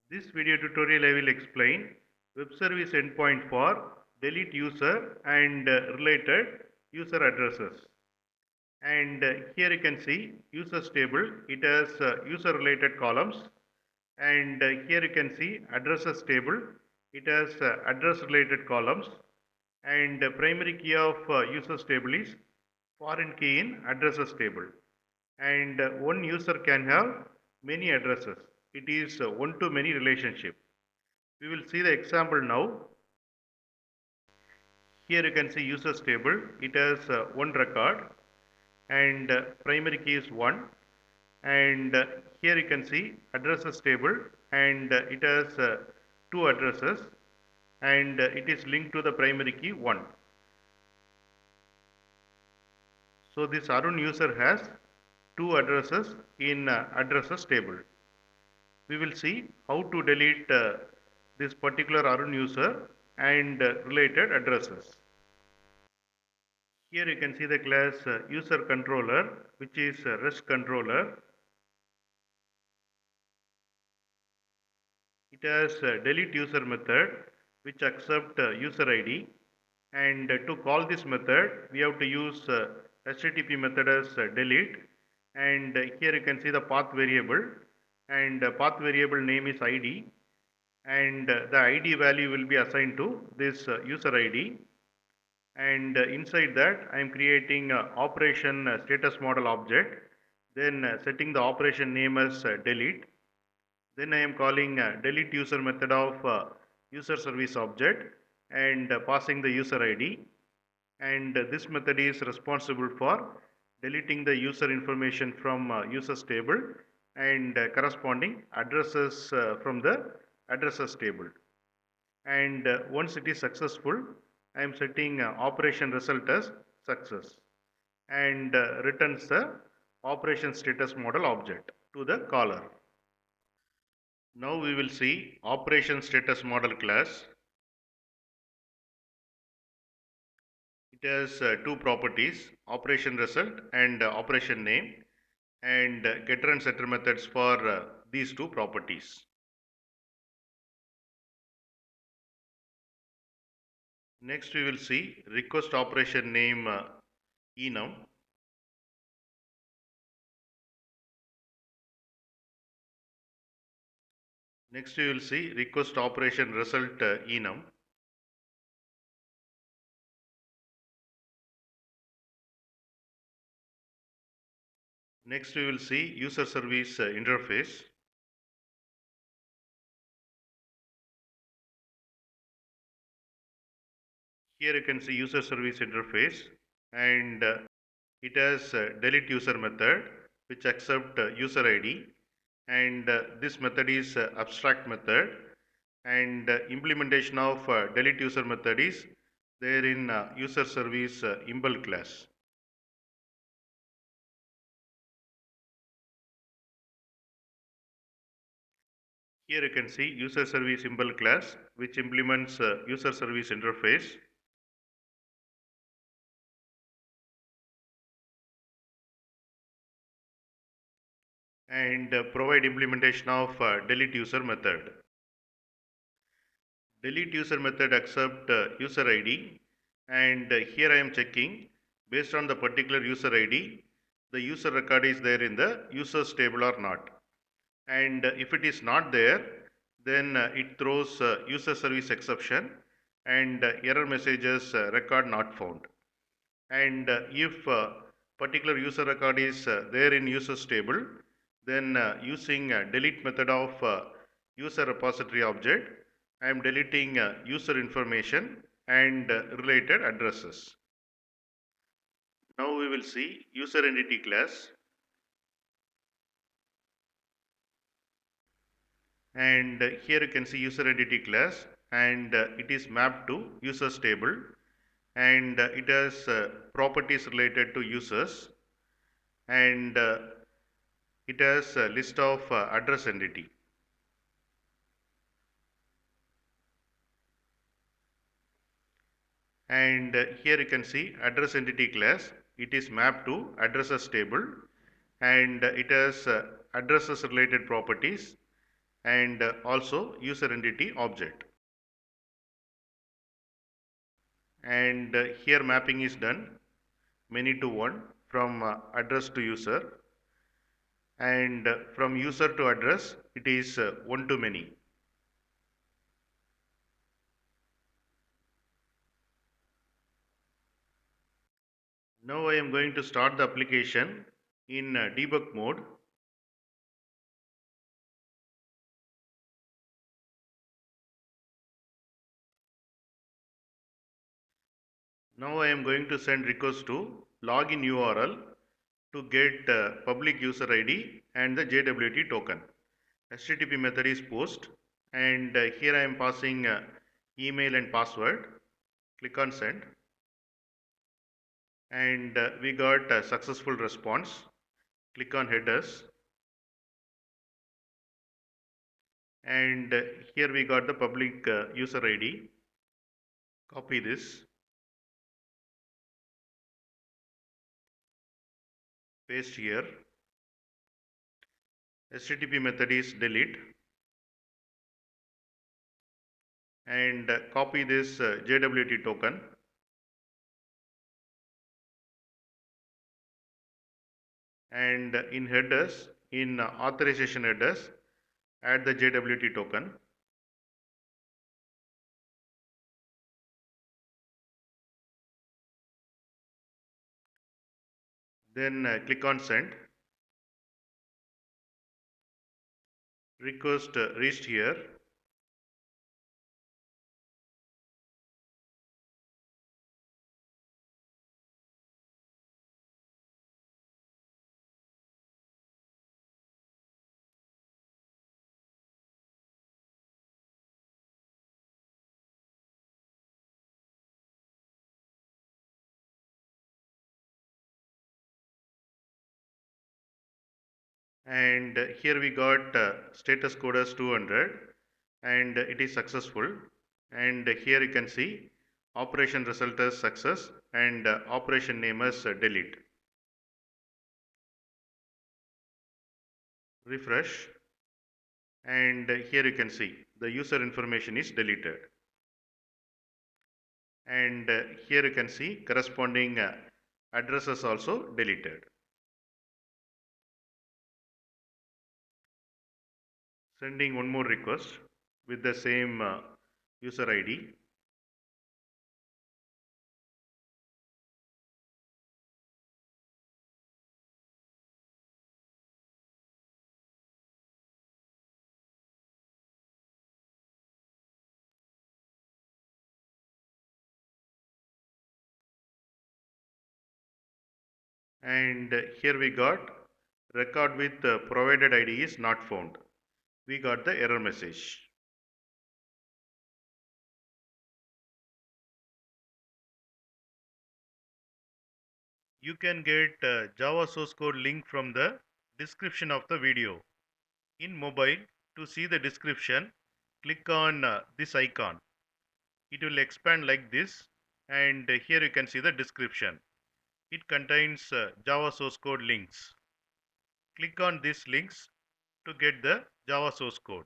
This video tutorial I will explain web service endpoint for delete user and related user addresses. And here you can see users table. It has user related columns. And here you can see addresses table. It has address related columns. And primary key of users table is foreign key in addresses table. And one user can have many addresses. It is one-to-many relationship. We will see the example now. Here you can see users table. It has one record and primary key is 1. And here you can see addresses table and it has two addresses and it is linked to the primary key 1. So this Arun user has two addresses in addresses table. We will see how to delete this particular Arun user and related addresses. Here you can see the class user controller, which is REST controller. It has delete user method, which accept user ID. And to call this method, we have to use HTTP method as delete. And here you can see the path variable. And path variable name is ID. And the ID value will be assigned to this user ID. And inside that I am creating operation status model object, then setting the operation name as delete. Then I am calling delete user method of user service object and passing the user ID. And this method is responsible for deleting the user information from users table and corresponding addresses from the addresses table. And once it is successful, I am setting operation result as success and returns the operation status model object to the caller. Now we will see operation status model class. It has two properties, operation result and operation name, and getter and setter methods for these two properties. Next we will see request operation name enum. Next we will see request operation result enum. Next we will see user service interface. Here you can see user service interface and it has delete user method which accept user ID, and this method is abstract method, and implementation of delete user method is there in user service impl class. Here you can see user service impl class which implements user service interface. And provide implementation of delete user method. Delete user method accept user ID, and here I am checking based on the particular user ID the user record is there in the users table or not, and if it is not there then it throws user service exception and error messages record not found. And if particular user record is there in users table, then using delete method of user repository object, I am deleting user information and related addresses. Now we will see user entity class. And here you can see user entity class, and it is mapped to users table, and it has properties related to users, and it has a list of address entity. And here you can see address entity class. It is mapped to addresses table, and it has addresses related properties, and also user entity object. And here mapping is done many to one from address to user, and from user to address it is one to many. Now I am going to start the application in debug mode. Now I am going to send request to login URL to get public user ID and the JWT token. HTTP method is post, and here I am passing email and password. Click on send, and we got a successful response. Click on headers, and here we got the public user ID. Copy this, paste here. HTTP method is delete, and copy this JWT token, and in headers, in authorization headers, add the JWT token. Then click on send. Request reached here. And here we got status code as 200, and it is successful. And here you can see operation result as success, and operation name as delete. Refresh, and here you can see the user information is deleted, and here you can see corresponding addresses also deleted. Sending one more request with the same user ID. And here we got record with provided ID is not found. We got the error message. You can get Java source code link from the description of the video. In mobile, to see the description, click on this icon. It will expand like this, and here you can see the description. It contains Java source code links. Click on these links to get the Java source code.